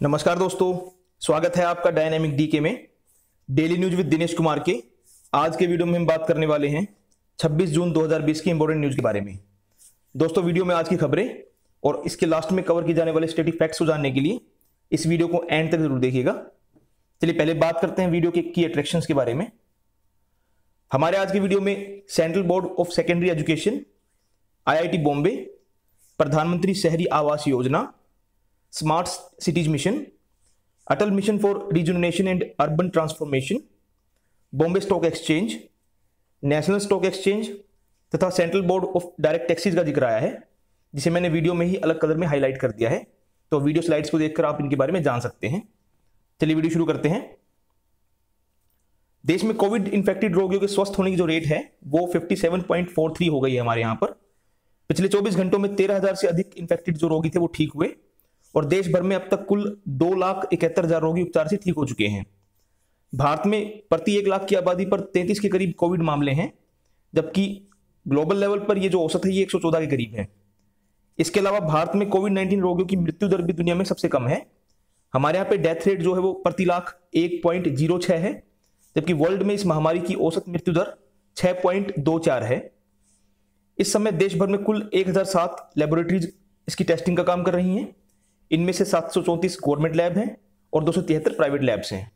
नमस्कार दोस्तों, स्वागत है आपका डायनेमिक डीके में daily news with Dinesh Kumar के। आज के वीडियो में हम बात करने वाले हैं 26 जून 2020 की इंपॉर्टेंट न्यूज के बारे में। दोस्तों, वीडियो में आज की खबरें और इसके लास्ट में कवर की जाने वाले स्टैटिक फैक्ट्स को जानने के लिए इस वीडियो को एंड तक जरूर देखिएगा। चलिए पहले बात करते हैं वीडियो के की अट्रैक्शंस के बारे में। हमारे आज की वीडियो में central board of secondary education, IIT Bombay, प्रधानमंत्री शहरी आवास योजना, smart cities mission, Atal mission for rejuvenation and urban transformation, Bombay stock exchange, national stock exchange तथा central board of direct taxes का जिक्र आया है, जिसे मैंने वीडियो में ही अलग कलर में हाईलाइट कर दिया है। तो वीडियो स्लाइड्स को देखकर आप इनके बारे में जान सकते हैं। चलिए वीडियो शुरू करते हैं। देश में कोविड इंफेक्टेड रोगियों के स्वस्थ होने की जो रेट है वो 57.43 हो गई है हमारे यहां पर। पिछले 24 घंटों में 13,000 से अधिक इंफेक्टेड जो रोगी थे वो ठीक हुए और देश भर में अब तक कुल 2,71,000 रोगी उपचार से ठीक हो चुके हैं। भारत में प्रति 1 लाख की आबादी पर 33 के करीब कोविड मामले हैं, जबकि ग्लोबल लेवल पर ये जो औसत है ये 114 के करीब है। इसके अलावा भारत में कोविड-19 रोगियों की मृत्यु दर भी दुनिया में सबसे कम है। हमारे यहाँ पे डेथ रेट जो है वो प्रति लाख 1.06 है, जबकि वर्ल्ड में इस महामारी की औसत मृत्यु दर 6.24 है। इस समय देश भर में कुल 1007 लेबोरेटरीज इसकी टेस्टिंग का काम कर रही हैं। इनमें से 734 गवर्नमेंट लैब हैं और 273 प्राइवेट लैब्स हैं।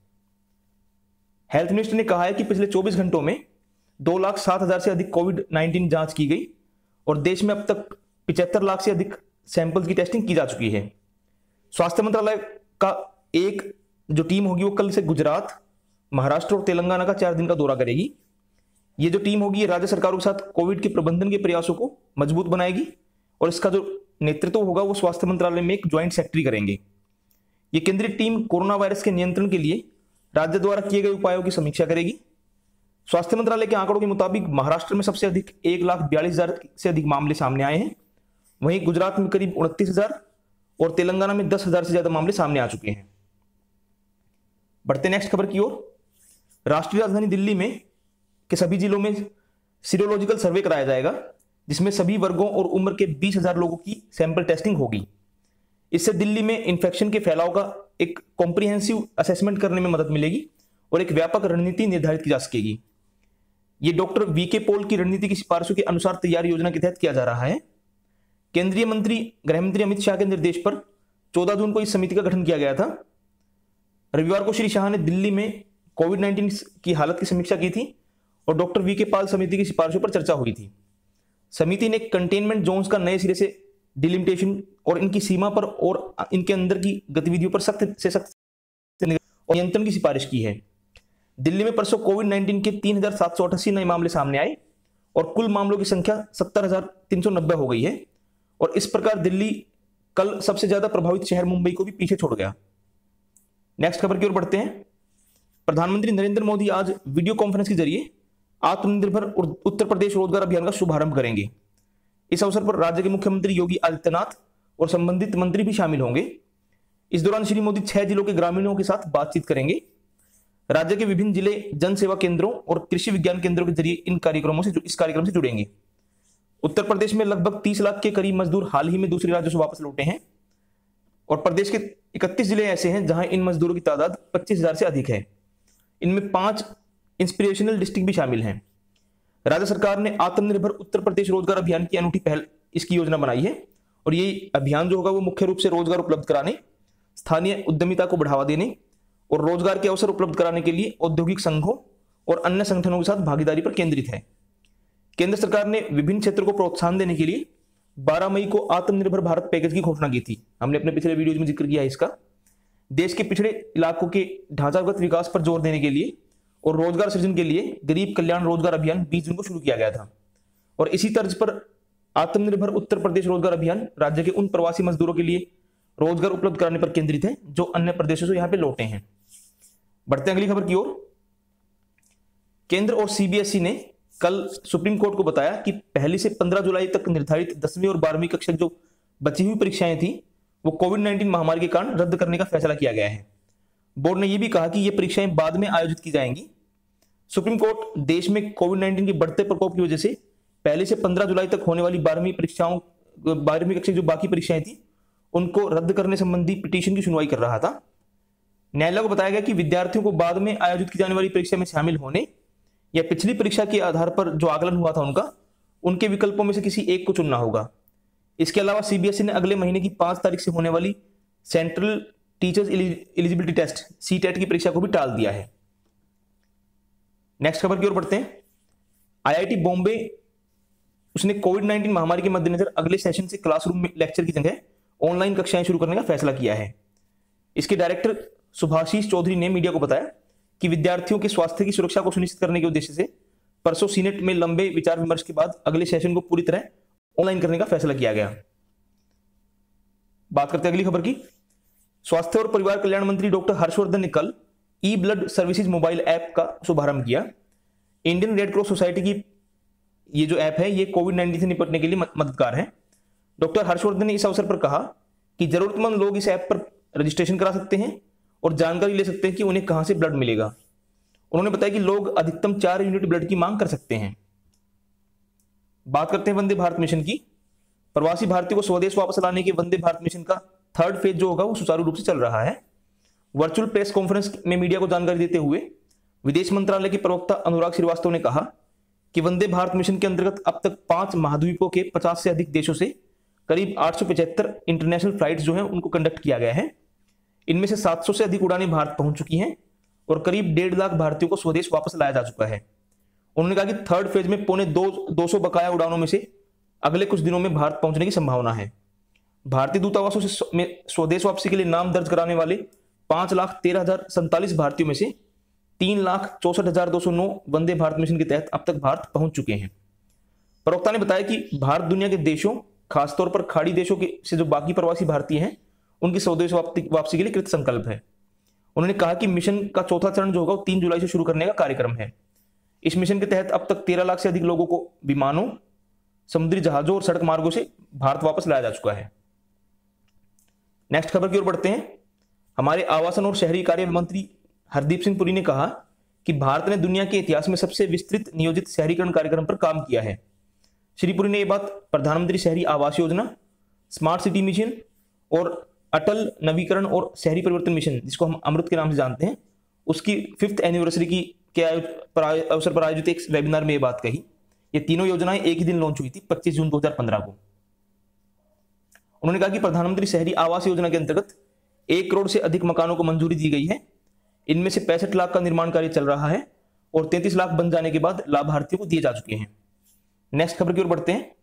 हेल्थ मिनिस्टर ने कहा है कि पिछले 24 घंटों में 2,07,000 से अधिक कोविड-19 जांच की गई और देश में अब तक 75 लाख से अधिक सैंपल्स की टेस्टिंग की जा चुकी है। स्वास्थ्य मंत्रालय का एक जो टीम होगी वो कल से गुजरात, महाराष्ट्र और तेलंगाना का 4 दिन का दौरा करेगी। ये जो टीम होगी ये राज्य सरकारों के साथ कोविड के प्रबंधन के प्रयासों को मजबूत बनाएगी और इसका जो नेतृत्व होगा वो स्वास्थ्य मंत्रालय में एक ज्वाइंट सेक्रेटरी करेंगे। ये केंद्रीय टीम कोरोना वायरस के नियंत्रण के लिए राज्य द्वारा किए गए उपायों की समीक्षा करेगी। स्वास्थ्य मंत्रालय के आंकड़ों के मुताबिक महाराष्ट्र में सबसे अधिक 1,42,000 से अधिक मामले सामने आए हैं। वहीं गुजरात में करीब 29,000 और तेलंगाना में 10,000 से ज्यादा मामले सामने आ चुके हैं। बढ़ते नेक्स्ट खबर की ओर। राष्ट्रीय राजधानी दिल्ली में के सभी जिलों में सीरोलॉजिकल सर्वे कराया जाएगा, जिसमें सभी वर्गों और उम्र के 20,000 लोगों की सैंपल टेस्टिंग होगी। इससे दिल्ली में इन्फेक्शन के फैलाव का एक कॉम्प्रिहेंसिव असेसमेंट करने में मदद मिलेगी और एक व्यापक रणनीति निर्धारित की जा सकेगी। ये डॉक्टर वीके पॉल की रणनीति की सिफारिशों के अनुसार तैयार योजना के तहत किया जा रहा है। केंद्रीय मंत्री गृहमंत्री अमित शाह के निर्देश पर 14 जून को इस समिति का गठन किया गया था। रविवार को श्री शाह ने दिल्ली में कोविड-19 की हालत की समीक्षा की थी और डॉक्टर वीके पॉल समिति की सिफारिशों पर चर्चा हुई थी। समिति ने कंटेनमेंट जोन्स का नए सिरे से डिलिमिटेशन और इनकी सीमा पर और इनके अंदर की गतिविधियों पर सख्त नियंत्रण की सिफारिश की है। दिल्ली में परसों कोविड-19 के 3,788 नए मामले सामने आए और कुल मामलों की संख्या 70,390 हो गई है और इस प्रकार दिल्ली कल सबसे ज्यादा प्रभावित शहर मुंबई को भी पीछे छोड़ गया। नेक्स्ट खबर की ओर बढ़ते हैं। प्रधानमंत्री नरेंद्र मोदी आज वीडियो कॉन्फ्रेंस के जरिए आत्मनिर्भर उत्तर प्रदेश रोजगार अभियान का शुभारंभ करेंगे। इस अवसर पर राज्य के मुख्यमंत्री योगी आदित्यनाथ और संबंधित मंत्री भी शामिल होंगे। इस दौरान श्री मोदी 6 जिलों के ग्रामीणों के साथ बातचीत करेंगे। राज्य के विभिन्न जिले जन सेवा केंद्रों और कृषि विज्ञान केंद्रों के जरिए इस कार्यक्रम से जुड़ेंगे। उत्तर प्रदेश में लगभग 30 लाख के करीब मजदूर हाल ही में दूसरे राज्यों से वापस लौटे हैं और प्रदेश के 31 जिले ऐसे हैं जहां इन मजदूरों की तादाद 25,000 से अधिक है। इनमें 5 इंस्पिरेशनल डिस्ट्रिक्ट भी शामिल हैं। राज्य सरकार ने आत्मनिर्भर उत्तर प्रदेश रोजगार अभियान की अनूठी पहल इसकी योजना बनाई है और ये अभियान जो होगा वो मुख्य रूप से रोजगार उपलब्ध कराने, स्थानीय उद्यमिता को बढ़ावा देने और रोजगार के अवसर उपलब्ध कराने के लिए औद्योगिक संघों और अन्य संगठनों के साथ भागीदारी पर केंद्रित है। केंद्र सरकार ने विभिन्न क्षेत्रों को प्रोत्साहन देने के लिए 12 मई को आत्मनिर्भर भारत पैकेज की घोषणा की थी। हमने अपने पिछले वीडियोज में जिक्र किया है इसका। देश के पिछड़े इलाकों के ढांचागत विकास पर जोर देने के लिए और रोजगार सृजन के लिए गरीब कल्याण रोजगार अभियान 20 जून को शुरू किया गया था और इसी तर्ज पर आत्मनिर्भर उत्तर प्रदेश रोजगार अभियान राज्य के उन प्रवासी मजदूरों के लिए रोजगार उपलब्ध कराने पर केंद्रित है जो अन्य प्रदेशों से यहां पे लौटे हैं। बढ़ते हैं अगली खबर की ओर। केंद्र और CBSE ने कल सुप्रीम कोर्ट को बताया कि पहली से 15 जुलाई तक निर्धारित 10वीं और 12वीं कक्षा जो बची हुई परीक्षाएं थी वो कोविड-19 महामारी के कारण रद्द करने का फैसला किया गया है। बोर्ड ने यह भी कहा कि ये परीक्षाएं बाद में आयोजित की जाएंगी। सुप्रीम कोर्ट देश में कोविड-19 के बढ़ते प्रकोप की वजह से पहले से 15 जुलाई तक होने वाली 12वीं कक्षा जो बाकी परीक्षाएं थी उनको रद्द करने संबंधी पिटीशन की सुनवाई कर रहा था। न्यायालय को बताया गया कि विद्यार्थियों को बाद में आयोजित की जाने वाली परीक्षा में शामिल होने या पिछली परीक्षा के आधार पर जो आकलन हुआ था उनके विकल्पों में से किसी एक को चुनना होगा। इसके अलावा सीबीएसई ने अगले महीने की 5 तारीख से होने वाली central teachers eligibility test CTET की परीक्षा को भी टाल दिया है। नेक्स्ट खबर की ओर बढ़ते हैं। आईआईटी बॉम्बे उसने कोविड-19 महामारी के मद्देनजर अगले सेशन से क्लासरूम में लेक्चर की जगह ऑनलाइन कक्षाएं शुरू करने का फैसला किया है। इसके डायरेक्टर सुभाशीष चौधरी ने मीडिया को बताया कि विद्यार्थियों के स्वास्थ्य की सुरक्षा को सुनिश्चित करने के उद्देश्य से परसों सीनेट में लंबे विचार विमर्श के बाद अगले सेशन को पूरी तरह ऑनलाइन करने का फैसला किया गया। बात करते हैं अगली खबर की। स्वास्थ्य और परिवार कल्याण मंत्री डॉक्टर हर्षवर्धन ने कल ई ब्लड सर्विसेज मोबाइल ऐप का शुभारंभ किया। इंडियन रेड क्रॉस सोसाइटी की ये जो ऐप है ये कोविड-19 से निपटने के लिए मददगार है। डॉक्टर हर्षवर्धन ने इस अवसर पर कहा कि जरूरतमंद लोग इस ऐप पर रजिस्ट्रेशन करा सकते हैं और जानकारी ले सकते हैं कि उन्हें कहां से ब्लड मिलेगा। उन्होंने बताया कि लोग अधिकतम 4 यूनिट ब्लड की मांग कर सकते हैं। बात करते हैं वंदे भारत मिशन की। प्रवासी भारतीयों को स्वदेश वापस लाने के वंदे भारत मिशन का 3rd फेज जो होगा वो सुचारू रूप से चल रहा है। वर्चुअल प्रेस कॉन्फ्रेंस में मीडिया को जानकारी देते हुए विदेश मंत्रालय के प्रवक्ता अनुराग श्रीवास्तव ने कहा कि वंदे भारत मिशन के अंतर्गत अब तक 5 महाद्वीपों के 50 से अधिक देशों से करीब 875 इंटरनेशनल फ्लाइट्स जो हैं उनको कंडक्ट किया गया है। इनमें से 700 से अधिक उड़ानें भारत पहुंच चुकी हैं और करीब 1.5 लाख भारतीयों को स्वदेश वापस लाया जा चुका है। उन्होंने कहा कि 3rd फेज में 250 बकाया उड़ानों में से अगले कुछ दिनों में भारत पहुंचने की संभावना है। भारतीय दूतावासों से स्वदेश वापसी के लिए नाम दर्ज कराने वाले 5,13,047 भारतीयों में से 3,64,209 वंदे भारत मिशन के तहत अब तक भारत पहुंच चुके हैं। प्रवक्ता ने बताया कि भारत दुनिया के देशों खासतौर पर खाड़ी देशों के से जो बाकी प्रवासी भारतीय हैं उनकी स्वदेश वापसी के लिए कृत संकल्प है। उन्होंने कहा कि मिशन का 4था चरण जो होगा वो 3 जुलाई से शुरू करने का कार्यक्रम है। इस मिशन के तहत अब तक 13 लाख से अधिक लोगों को विमानों, समुद्री जहाजों और सड़क मार्गों से भारत वापस लाया जा चुका है। नेक्स्ट खबर की ओर बढ़ते हैं। हमारे आवासन और शहरी कार्य मंत्री हरदीप सिंह पुरी ने कहा कि भारत ने दुनिया के इतिहास में सबसे विस्तृत नियोजित शहरीकरण कार्यक्रम पर काम किया है। श्री पुरी ने यह बात प्रधानमंत्री शहरी आवास योजना, स्मार्ट सिटी मिशन और अटल नवीकरण और शहरी परिवर्तन मिशन जिसको हम अमृत के नाम से जानते हैं उसकी 5th एनिवर्सरी के अवसर पर आयोजित एक वेबिनार में ये बात कही। ये तीनों योजनाएं एक ही दिन लॉन्च हुई थी 25 जून 2015 को। उन्होंने कहा कि प्रधानमंत्री शहरी आवास योजना के अंतर्गत 1 करोड़ से अधिक मकानों को मंजूरी दी गई है। इनमें से 65 लाख का निर्माण कार्य चल रहा है और 33 लाख बन जाने के बाद लाभार्थियों को दिए जा चुके हैं। नेक्स्ट खबर की ओर बढ़ते हैं।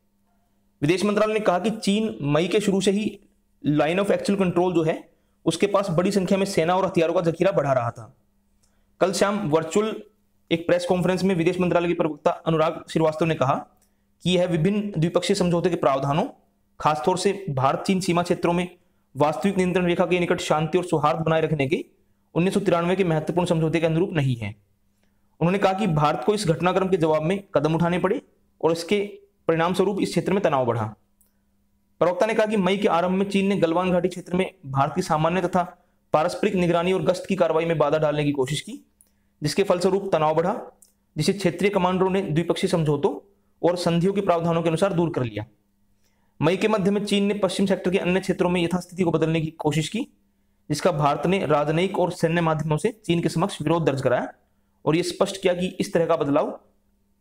विदेश मंत्रालय ने कहा कि चीन मई के शुरू से ही लाइन ऑफ एक्चुअल कंट्रोल जो है उसके पास बड़ी संख्या में सेना और हथियारों का जखीरा बढ़ा रहा था। कल शाम वर्चुअल एक प्रेस कॉन्फ्रेंस में विदेश मंत्रालय के प्रवक्ता अनुराग श्रीवास्तव ने कहा कि यह विभिन्न द्विपक्षीय समझौते के प्रावधानों, खासतौर से भारत चीन सीमा क्षेत्रों में वास्तविक नियंत्रण रेखा के निकट शांति और सौहार्द बनाए रखने के 1993 के महत्वपूर्ण समझौते के अनुरूप नहीं है। उन्होंने कहा कि भारत को इस घटनाक्रम के जवाब में कदम उठाने पड़े और इसके परिणाम स्वरूप इस क्षेत्र में तनाव बढ़ा। प्रवक्ता ने कहा कि मई के आरंभ में चीन ने गलवान घाटी क्षेत्र में भारत की सामान्य तथा पारस्परिक निगरानी और गश्त की कार्रवाई में बाधा डालने की कोशिश की, जिसके फलस्वरूप तनाव बढ़ा, जिसे क्षेत्रीय कमांडरों ने द्विपक्षीय समझौतों और संधियों के प्रावधानों के अनुसार दूर कर लिया। मई के मध्य में चीन ने पश्चिम सेक्टर के अन्य क्षेत्रों में यथास्थिति को बदलने की कोशिश की, जिसका भारत ने राजनयिक और सैन्य माध्यमों से चीन के समक्ष विरोध दर्ज कराया और यह स्पष्ट किया कि इस तरह का बदलाव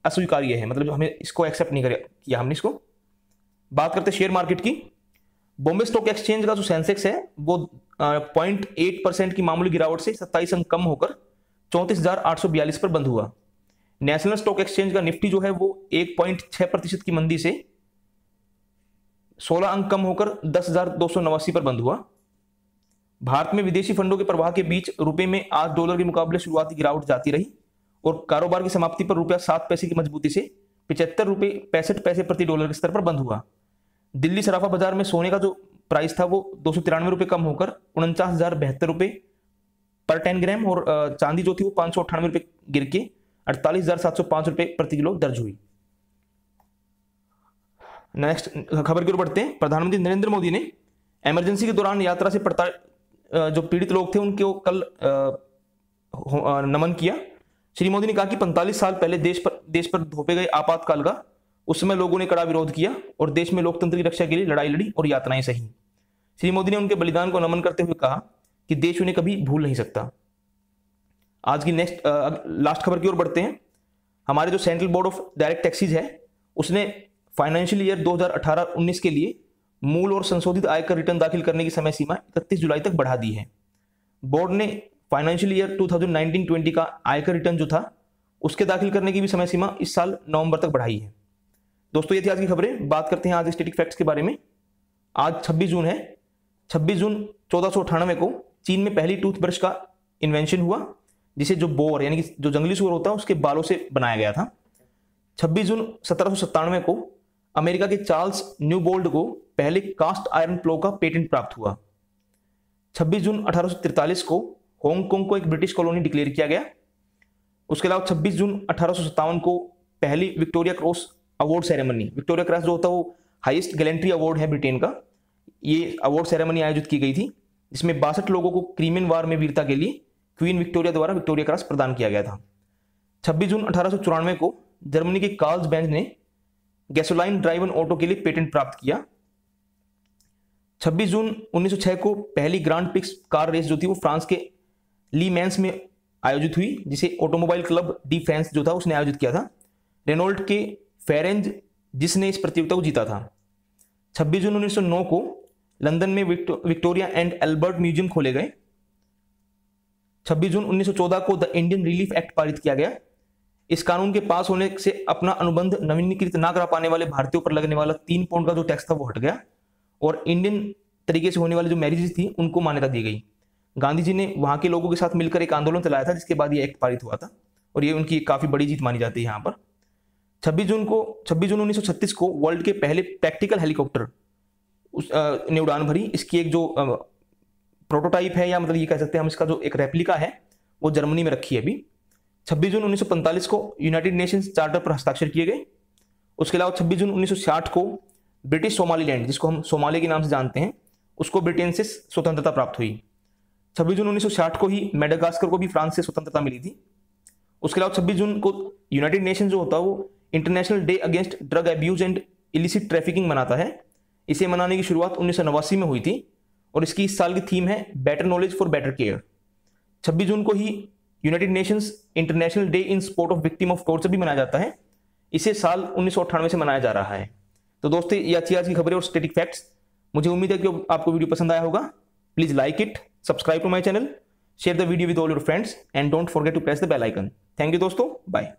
अस्वीकार्य है, मतलब हमें इसको एक्सेप्ट नहीं किया हमने इसको। बात करते शेयर मार्केट की। बॉम्बे स्टॉक एक्सचेंज का जो सेंसेक्स है वो 0.8% की मामूली गिरावट से 27 अंक कम होकर 34,842 पर बंद हुआ। नेशनल स्टॉक एक्सचेंज का निफ्टी जो है वो 1.6% की मंदी से 16 अंक कम होकर 10,289 पर बंद हुआ। भारत में विदेशी फंडों के प्रवाह के बीच रुपए में आज डॉलर के मुकाबले शुरुआती गिरावट जाती रही और कारोबार की समाप्ति पर रुपया 7 पैसे की मजबूती से 75 रुपये 65 पैसे प्रति डॉलर के स्तर पर बंद हुआ। दिल्ली सराफा बाजार में सोने का जो प्राइस था वो 293 रुपये कम होकर 49,072 रुपये पर 10 ग्राम और चांदी जो थी वो 598 रुपये गिर के 48,705 रुपये प्रति किलो दर्ज हुई। नेक्स्ट खबर की ओर बढ़ते हैं। प्रधानमंत्री नरेंद्र मोदी ने इमरजेंसी के दौरान यात्रा से जो पीड़ित लोग थे उनको कल नमन किया। श्री मोदी ने कहा कि 45 साल पहले देश पर थोपे गए आपातकाल का उस समय लोगों ने कड़ा विरोध किया और देश में लोकतंत्र की रक्षा के लिए लड़ाई लड़ी और यातनाएं सही। श्री मोदी ने उनके बलिदान को नमन करते हुए कहा कि देश उन्हें कभी भूल नहीं सकता। आज की लास्ट खबर की ओर बढ़ते हैं। हमारे जो central board of direct taxes है उसने फाइनेंशियल ईयर 2018-19 के लिए मूल और संशोधित आयकर रिटर्न दाखिल करने की समय सीमा 31 जुलाई तक बढ़ा दी है। बोर्ड ने फाइनेंशियल ईयर 2019-20 का आयकर रिटर्न जो था उसके दाखिल करने की भी समय सीमा इस साल नवंबर तक बढ़ाई है। दोस्तों ये थी आज की खबरें। बात करते हैं आज स्टैटिक फैक्ट्स के बारे में। आज 26 जून है। 26 जून 1498 को चीन में पहली टूथब्रश का इन्वेंशन हुआ, जिसे जो बोर यानी कि जो जंगली सूअर होता है उसके बालों से बनाया गया था। 26 जून 1797 को अमेरिका के चार्ल्स न्यूबोल्ट को पहले कास्ट आयरन प्लो का पेटेंट प्राप्त हुआ। 26 जून 1843 को हांगकांग को एक ब्रिटिश कॉलोनी डिक्लेयर किया गया। उसके अलावा 26 जून 1857 को पहली Victoria cross award ceremony, Victoria cross जो होता है वो हाईएस्ट गैलेंट्री अवार्ड है ब्रिटेन का, ये अवार्ड सेरेमनी आयोजित की गई थी, जिसमें 62 लोगों को क्रीमियन वार में वीरता के लिए क्वीन विक्टोरिया द्वारा विक्टोरिया क्रॉस प्रदान किया गया था। 26 जून 1894 को जर्मनी के कार्ल्सबेंज ने गैसोलाइन ड्राइवन ऑटो के लिए पेटेंट प्राप्त किया। 26 जून 1906 को पहली ग्रांड प्रिक्स कार रेस जो थी वो फ्रांस के ली मैंस में आयोजित हुई, जिसे ऑटोमोबाइल क्लब डी फ्रांस जो था उसने आयोजित किया था। रेनॉल्ट के फेरेंज जिसने इस प्रतियोगिता को जीता था। 26 जून 1909 को लंदन में विक्टोरिया एंड एल्बर्ट म्यूजियम खोले गए। 26 जून 1914 को द इंडियन रिलीफ एक्ट पारित किया गया। इस कानून के पास होने से अपना अनुबंध नवीनीकृत ना करा पाने वाले भारतीयों पर लगने वाला 3 पाउंड का जो टैक्स था वो हट गया और इंडियन तरीके से होने वाली जो मैरिजेस थी उनको मान्यता दी गई। गांधी जी ने वहां के लोगों के साथ मिलकर एक आंदोलन चलाया था, जिसके बाद ये एक्ट पारित हुआ था और ये उनकी काफी बड़ी जीत मानी जाती है यहाँ पर। 26 जून 1936 को वर्ल्ड के पहले प्रैक्टिकल हेलीकॉप्टर ने उड़ान भरी। इसकी एक जो प्रोटोटाइप है या मतलब ये कह सकते हैं हम, इसका जो एक रेप्लिका है वो जर्मनी में रखी है अभी। 26 जून 1945 को यूनाइटेड नेशंस चार्टर पर हस्ताक्षर किए गए। उसके अलावा 26 जून 1960 को ब्रिटिश सोमालीलैंड, जिसको हम सोमालिया के नाम से जानते हैं, उसको ब्रिटेन से स्वतंत्रता प्राप्त हुई। 26 जून 1960 को ही मेडागास्कर को भी फ्रांस से स्वतंत्रता मिली थी। उसके अलावा 26 जून को यूनाइटेड नेशन जो होता है वो international day against drug abuse and illicit trafficking मनाता है। इसे मनाने की शुरुआत 1989 में हुई थी और इसकी इस साल की थीम है better knowledge for better care. 26 जून को ही united nations international day in support of victim of torture भी मनाया जाता है। इसे साल 1998 से मनाया जा रहा है। तो दोस्तों ये अच्छी आज की खबरें और स्टैटिक फैक्ट्स। मुझे उम्मीद है कि आपको वीडियो पसंद आया होगा। Please like it, subscribe to my channel, share the video with all your friends and don't forget to press the bell icon. Thank you दोस्तों, बाय।